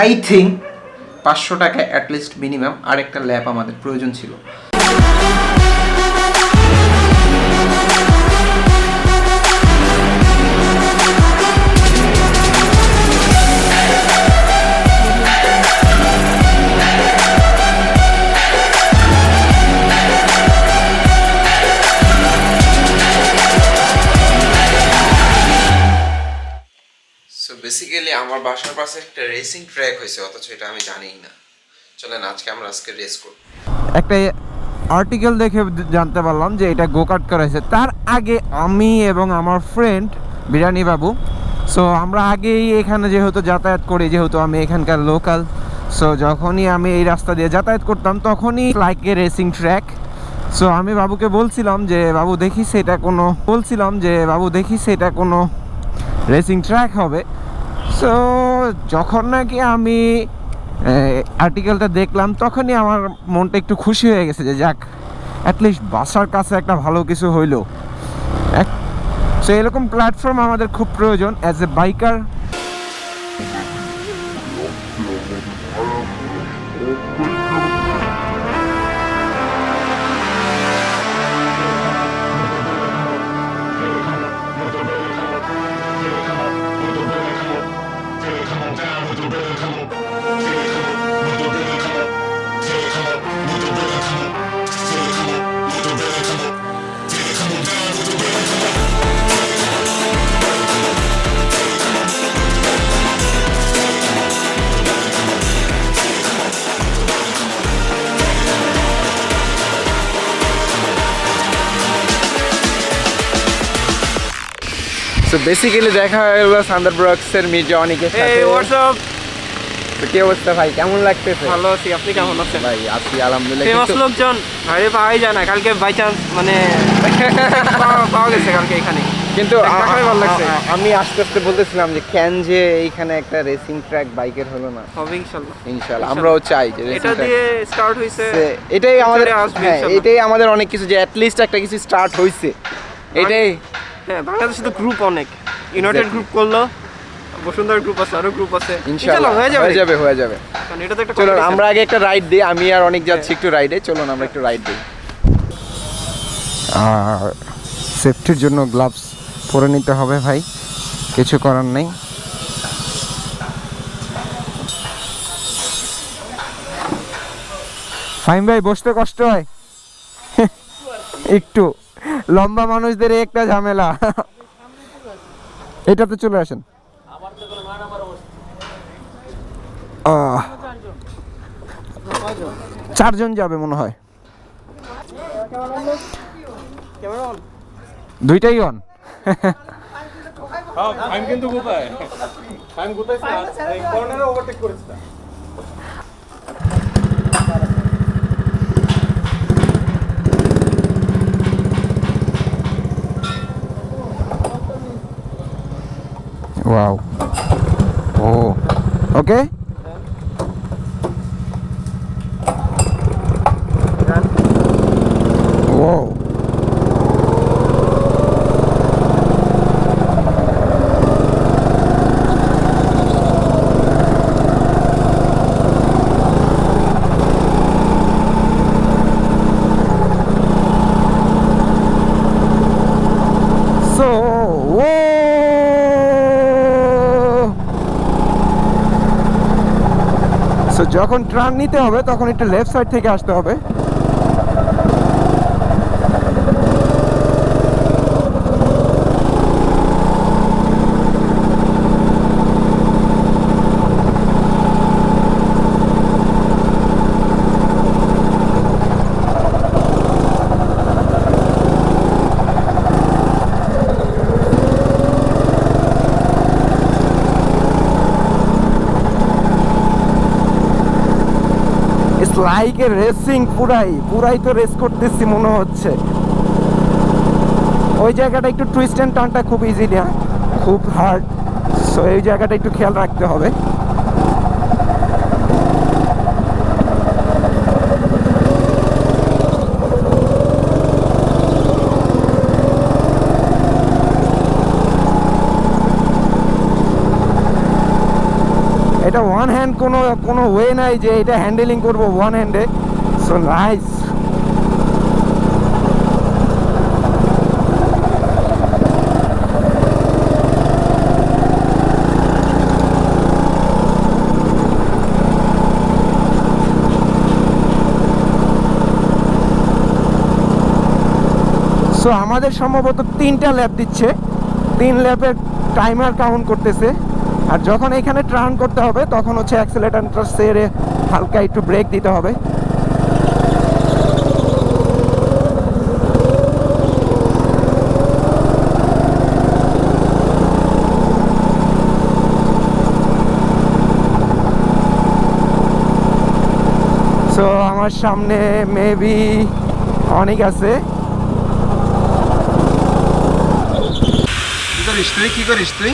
I think 500 টাকা at least minimum আরেকটা ল্যাপ আমাদের প্রয়োজন ছিল। বেসিক্যালি আমার বাসার পাশে একটা রেসিং ট্র্যাক হয়েছে, অথচ এটা আমি জানিই না। চলেন আজকে রেস করব। একটা আর্টিকেল দেখে জানতে পারলাম যে এটা গোকার্ট করেছে। তার আগে আমি এবং আমার ফ্রেন্ড বিরানি বাবু, সো আমরা আগেই এখানে যেহেতু যাতায়াত করি, যেহেতু আমি এখানকার লোকাল, সো যখনই আমি এই রাস্তা দিয়ে যাতায়াত করতাম তখনই like a racing track. So আমি বাবুকে বলছিলাম যে বাবু দেখিস এটা কোনো রেসিং ট্র্যাক হবে। সো যখন নাকি আমি আর্টিকেলটা দেখলাম তখনই আমার মনটা একটু খুশি হয়ে গেছে যে যাক অ্যাটলিস্ট বাসার কাছে একটা ভালো কিছু হইলো। সো এরকম প্ল্যাটফর্ম আমাদের খুব প্রয়োজন as a biker. So basically দেখা হয়ে গেল সান্দারব্রক্সের মির্জা অনিকের সাথে। এই হোয়াটসঅ্যাপ, তো কি অবস্থা ভাই, কেমন লাগতেছে? ভালো আছি, আপনি কেমন আছেন? ভাই আছি আলহামদুলিল্লাহ। ফেমাস লোকজন ভাইরে পাওয়াই যায় না, কালকে বাই চান্স মানে পাওয়া গেছে কালকে এখানে, কিন্তু ভালো লাগছে। আমি আস্তে আস্তে বলতেছিলাম যে কেন যে এইখানে একটা রেসিং ট্র্যাক বাইকের হলো না। হবে ইনশাআল্লাহ, ইনশাআল্লাহ আমরাও চাই যে এটা দিয়ে স্টার্ট হইছে, এটাই আমাদের আসবে হ্যাঁ, ইনশাআল্লাহ। এটাই আমাদের অনেক কিছু, যে অ্যাট লিস্ট একটা কিছু স্টার্ট হইছে এটাই। হ্যাঁ, বাংলাদেশে তো গ্রুপ অনেক, ইউনাইটেড গ্রুপ করলো, বসুন্ধরা গ্রুপ আছে, আরো গ্রুপ আছে, ইনশাআল্লাহ হয়ে যাবে। কারণ এটা তো একটা চলুন আমরা আগে একটা রাইড দিই, আমি আর অনেক যাচ্ছি একটু রাইডে, চলুন আমরা একটু রাইড দিই। আর সেফটির জন্য গ্লাভস পরে নিতে হবে ভাই, কিছু করার নেই। ফাহিম ভাই বসতে কষ্ট হয় একটু, লম্বা মানুষদের একটা ঝামেলা। এটাতে চলে আসেন। চারজন যাবে মনে হয়, দুইটাই অন। আমি কিন্তু কোথায় কর্নারে ওভারটেক করেছি না। Wow. Oh. Okay. Wow. So যখন টার্ন নিতে হবে তখন একটু লেফট সাইড থেকে আসতে হবে। লাইক এ রেসিং, পুরাই তো রেস করতেছি মনে হচ্ছে। ওই জায়গাটা একটু টুইস্ট এন্ড টার্নটা খুব ইজি না, খুব হার্ড, সো এই জায়গাটা একটু খেয়াল রাখতে হবে। এটা এটা ওয়ান হ্যান্ড কোনো ওয়ে নাই যে এটা হ্যান্ডেলিং করব ওয়ান হ্যান্ডে। So nice. সো আমাদের সম্ভবত 3টা ল্যাপ দিচ্ছে, 3 ল্যাপের টাইমার কাউন্ট করতেছে। আর যখন এখানে টার্ন করতে হবে তখন হচ্ছে অ্যাক্সেলেরেটরটা ছেড়ে হালকা একটু ব্রেক দিতে হবে। সো আমার সামনে মেবি অনেক আছে। তুই কি করিস তুই?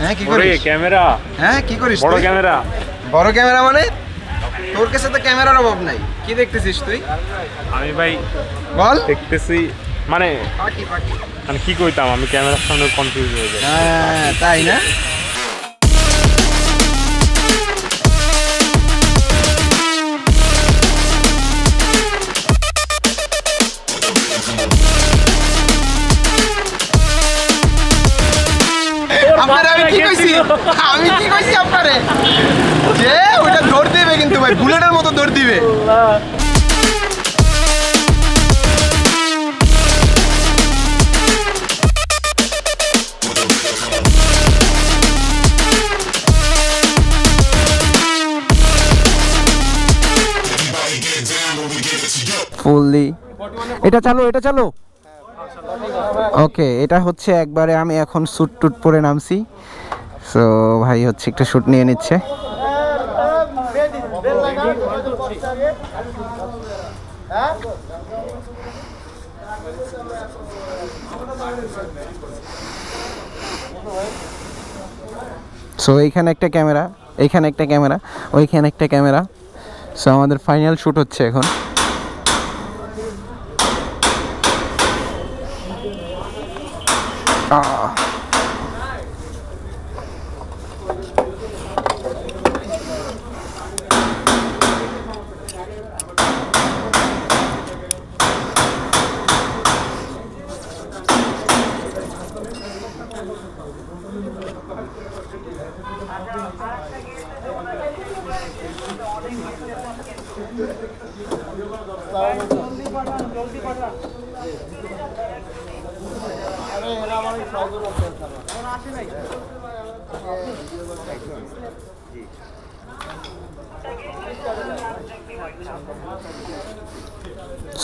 হ্যাঁ কি করিস? ক্যামেরা। হ্যাঁ কি করিস? বড় ক্যামেরা। বড় ক্যামেরা মানে তোর কাছে তো ক্যামেরার অভাব নাই। কি দেখতেছিস তুই? আমি ভাই বল। দেখতেছি মানে মানে কি কইতাম, আমি ক্যামেরার সামনে কনফিউজ হয়ে যাই। হ্যাঁ তাই না? আমি কি কইছি আপনারে যে ওটা দৌড় দিবে, কিন্তু ভাই বুলেটের মতো দৌড় দিবে। ফুললি এটা চালো, এটা চালো। ওকে, এটা হচ্ছে একবারে আমি এখন স্যুট টুট পরে নামছি। সো ভাই হচ্ছে একটা শ্যুট নিয়ে নিচ্ছে। সো এইখানে একটা ক্যামেরা, এইখানে একটা ক্যামেরা, ওইখানে একটা ক্যামেরা। সো আমাদের ফাইনাল শ্যুট হচ্ছে এখন।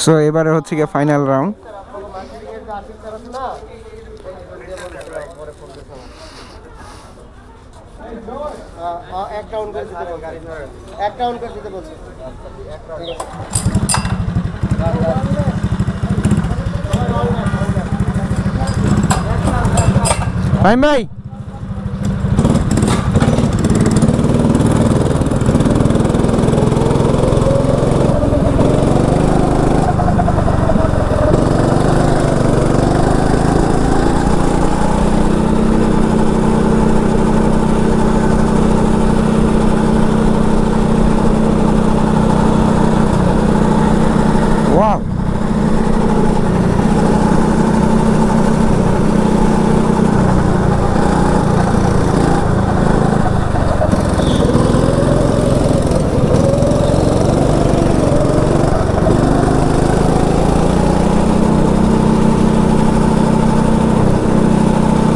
সো এবারে হচ্ছে গিয়ে ফাইনাল রাউন্ড। ভাই ভাই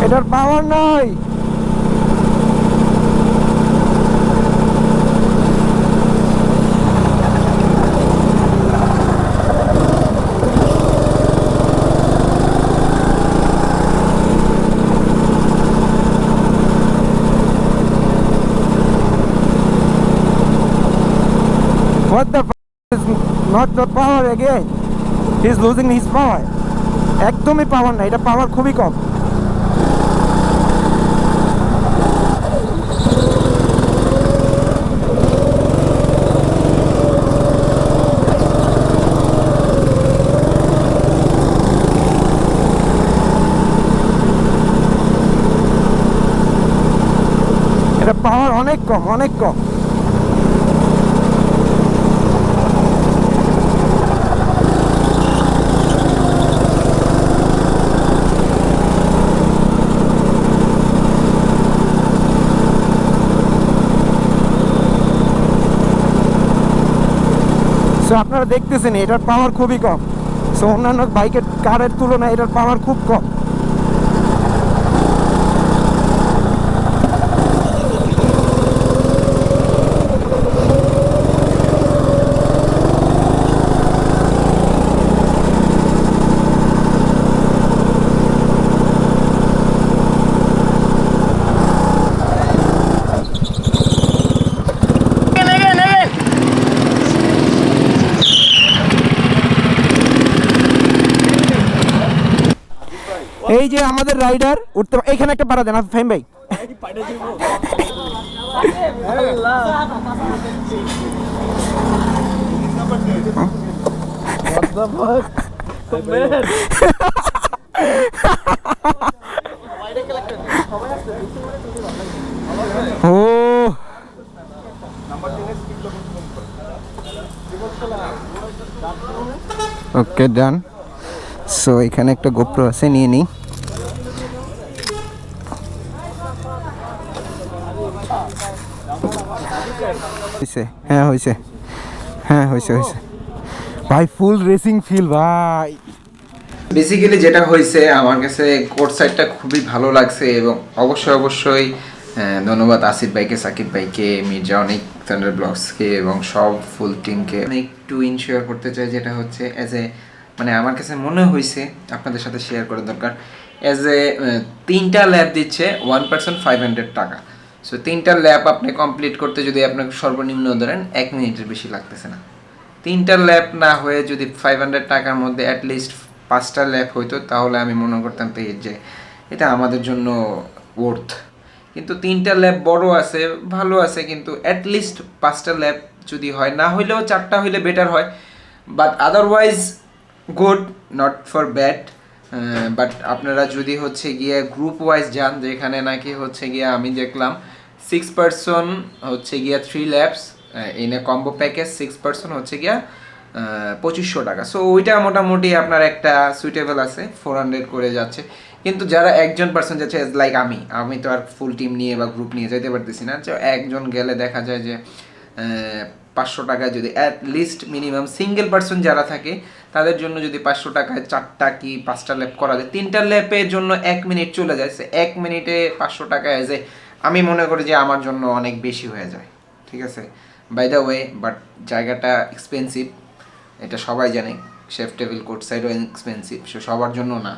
এটার পাওয়ার নাই। What the f is not the power again? He's losing his power. একদমই পাওয়ার নাই, এটা পাওয়ার খুবই কম। এটা পাওয়ার অনেক কম, অনেক কম। সো আপনারা দেখতেছেন এটার পাওয়ার খুবই কম। সো অন্যান্য বাইকের কারের তুলনায় এটার পাওয়ার খুব কম। এই যে আমাদের রাইডার উঠতে, এখানে একটা পাড়া দেন ফাহিম ভাই। ও ওকে ডান। সো এখানে একটা গোপ্রো আছে, নিয়ে নিই। হ্যাঁ হয়েছে, হ্যাঁ হয়েছে হয়েছে ভাই, ফুল রেসিং ফিল ভাই। বেসিক্যালি যেটা হয়েছে, আমার কাছে কোর্ট সাইডটা খুবই ভালো লাগছে এবং অবশ্যই ধন্যবাদ আসিফ ভাইকে, সাকিব ভাইকে, মির্জা অনেক, থান্ডার ব্লগসকে এবং সব ফুল টিমকে। আমি একটু ইনশিওর করতে চাই, যেটা হচ্ছে অ্যাজ এ মানে আমার কাছে মনে হয়েছে আপনাদের সাথে শেয়ার করা দরকার। অ্যাজ এ 3টা ল্যাব দিচ্ছে 1 পার্সন 500 টাকা। সো 3টা ল্যাব আপনি কমপ্লিট করতে যদি আপনাকে সর্বনিম্ন ধরেন 1 মিনিটের বেশি লাগতেছে না। 3টা ল্যাব না হয়ে যদি 500 টাকার মধ্যে অ্যাটলিস্ট 5টা ল্যাব হইতো, তাহলে আমি মনে করতাম যে এটা আমাদের জন্য ওর্থ। কিন্তু 3টা ল্যাব বড় আছে, ভালো আছে, কিন্তু অ্যাটলিস্ট 5টা ল্যাব যদি হয়, না হইলেও 4টা হইলে বেটার হয়। But otherwise good, not for bad. But আপনারা যদি হচ্ছে গিয়ে গ্রুপ ওয়াইজ যান, যেখানে নাকি হচ্ছে গিয়ে আমি দেখলাম 6 পার্সন হচ্ছে গিয়া 3 labs in a combo package, 6 person হচ্ছে গিয়া 2500 টাকা। সো ওইটা মোটামুটি আপনার একটা সুইটেবল আছে, 400 করে যাচ্ছে। কিন্তু যারা একজন পার্সন যাচ্ছে, লাইক আমি তো আর ফুল টিম নিয়ে বা গ্রুপ নিয়ে যেতে পারতেছি না, যে একজন গেলে দেখা যায় যে 500 টাকায় যদি অ্যাটলিস্ট মিনিমাম সিঙ্গেল পার্সন যারা থাকে তাদের জন্য যদি 500 টাকায় 4টা কি 5টা ল্যাপ করা যায়, 3টা ল্যাপের জন্য 1 মিনিট চলে যায়। 1 মিনিটে 500 টাকা এসে আমি মনে করি যে আমার জন্য অনেক বেশি হয়ে যায়। ঠিক আছে, বাই দ্য ওয়ে, বাট জায়গাটা এক্সপেন্সিভ, এটা সবাই জানে। শেফ টেবিল কোর্টসাইডও এক্সপেন্সিভ, সো সবার জন্য না।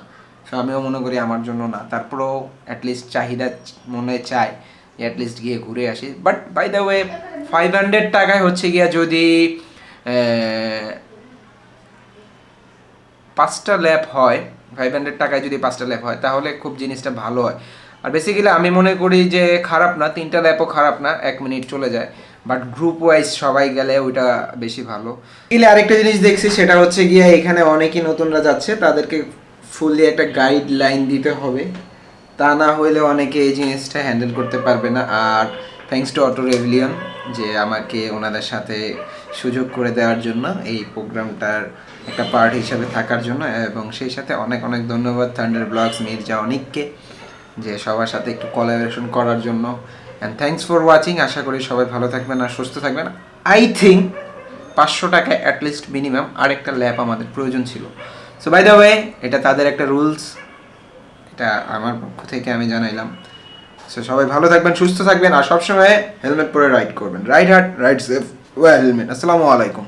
সো আমিও মনে করি আমার জন্য না, তারপরেও অ্যাটলিস্ট চাহিদা মনে চায় যে অ্যাটলিস্ট গিয়ে ঘুরে আসি। বাট বাই দ্য ওয়ে 500 টাকায় হচ্ছে গিয়া যদি 5টা ল্যাপ হয়, 500 টাকায় যদি 5টা ল্যাপ হয়, তাহলে খুব জিনিসটা ভালো হয়। আর বেসিক্যালি আমি মনে করি যে খারাপ না, 3টা ল্যাপও খারাপ না, 1 মিনিট চলে যায়। বাট গ্রুপ ওয়াইজ সবাই গেলে ওইটা বেশি ভালো। এগুলো আরেকটা জিনিস দেখছি, সেটা হচ্ছে গিয়ে এখানে অনেকেই নতুনরা যাচ্ছে, তাদেরকে ফুললি একটা গাইডলাইন দিতে হবে, তা না হইলে অনেকে এই জিনিসটা হ্যান্ডেল করতে পারবে না। আর থ্যাঙ্কস টু অটো রেভিলিয়ন যে আমাকে ওনাদের সাথে সুযোগ করে দেওয়ার জন্য, এই প্রোগ্রামটার একটা পার্ট হিসাবে থাকার জন্য, এবং সেই সাথে অনেক অনেক ধন্যবাদ থান্ডার ব্লগস, মির্জা অনেককে, যে সবার সাথে একটু কোলাবোরেশন করার জন্য। And thanks for watching. আশা করি সবাই ভালো থাকবেন আর সুস্থ থাকবেন। আই থিঙ্ক 500 টাকা অ্যাটলিস্ট মিনিমাম আরেকটা ল্যাব আমাদের প্রয়োজন ছিল। সো বাই দ্য ওয়ে, এটা তাদের একটা রুলস, এটা আমার পক্ষ থেকে আমি জানাইলাম। সো সবাই ভালো থাকবেন, সুস্থ থাকবেন, আর সবসময় হেলমেট পরে রাইড করবেন। Ride hard, ride safe, wear helmet. আসসালামু আলাইকুম।